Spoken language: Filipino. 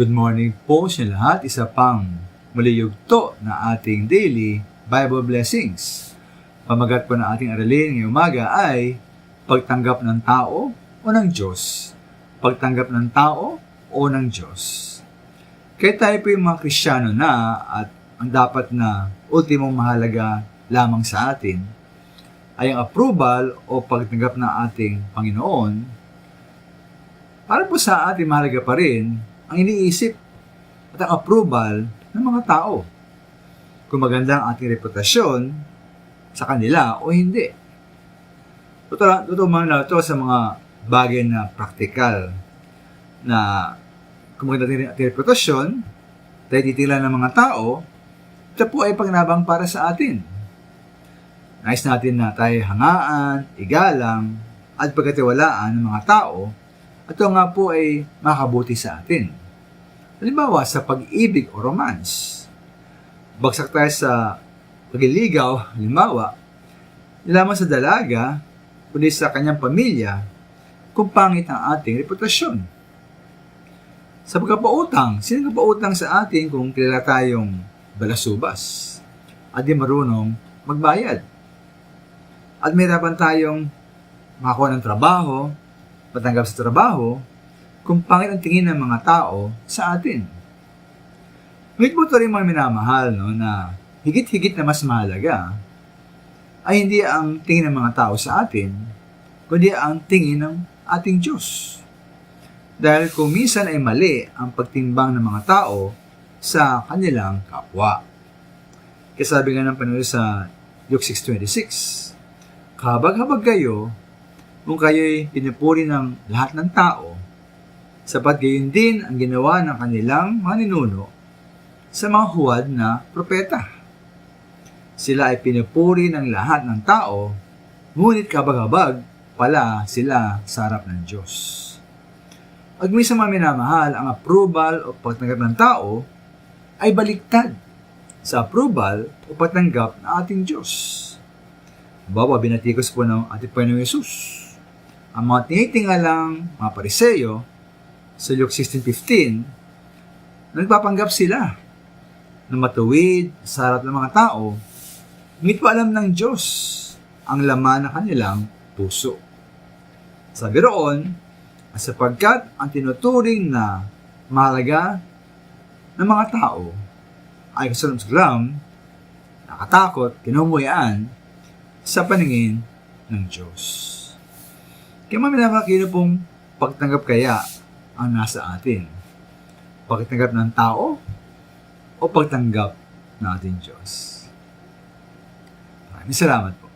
Good morning po sa lahat. Isa pang muli yugto na ating daily Bible blessings. Pamagat po na ating aralin ngayong umaga ay pagtanggap ng tao o ng Diyos. Pagtanggap ng tao o ng Diyos. Kaya tayo po yung mga Kristiyano na at ang dapat na ultimong mahalaga lamang sa atin ay ang approval o pagtanggap ng ating Panginoon. Para po sa atin mahalaga pa rin ang iniisip at ang approval ng mga tao. Kung maganda ang ating reputasyon sa kanila o hindi. Totoo man na ito sa mga bagay na praktikal na kung maganda ang ating reputasyon, tayo titila ng mga tao, ito po ay pagnabang para sa atin. Nais natin na tayo hangaan, igalang, at pagkatiwalaan ng mga tao, ito nga po ay makabuti sa atin. Halimbawa, sa pag-ibig o romance. Bagsak tayo sa pagliligaw, halimbawa, hindi lamang sa dalaga, kundi sa kanyang pamilya, kung pangit ang ating reputasyon. Sa pagkapautang, sino nagpautang sa atin kung kilala tayong balasubas at di marunong magbayad? At mahirapan tayong makakuha ng trabaho, matanggap sa trabaho, kung pangit ang tingin ng mga tao sa atin. Ngunit po ito rin mga minamahal, na higit-higit na mas mahalaga ay hindi ang tingin ng mga tao sa atin, kundi ang tingin ng ating Diyos. Dahil kung minsan ay mali ang pagtimbang ng mga tao sa kanilang kapwa. Kaya sabi nga ng Panginoon sa Luke 6:26, "Kahabag-habag kayo kung kayo'y pinupuri ng lahat ng tao, sapat gayon din ang ginawa ng kanilang mga ninuno sa mga huwad na propeta. Sila ay pinupuri ng lahat ng tao, ngunit kabag-habag pala sila sa harap ng Diyos." At minsan mga minamahal, ang approval o pagtanggap ng tao ay baliktad sa approval o pagtanggap ng ating Diyos. Bawa, binatikos po ng ating Panginoong Yesus ang mga tinitingalang mga Pariseyo sa Luke 16:15, nagpapanggap sila na matuwid sa harap ng mga tao, ngunit pa alam ng Diyos ang laman ng kanilang puso. Sabi roon, sapagkat ang tinuturing na mahalaga ng mga tao ay kasalam-salam, nakatakot, kinumuyan sa paningin ng Diyos. Kaya maminapakino pong pagtanggap kaya ang nasa atin? Pagtanggap ng tao o pagtanggap ng ating Diyos? Maraming salamat po.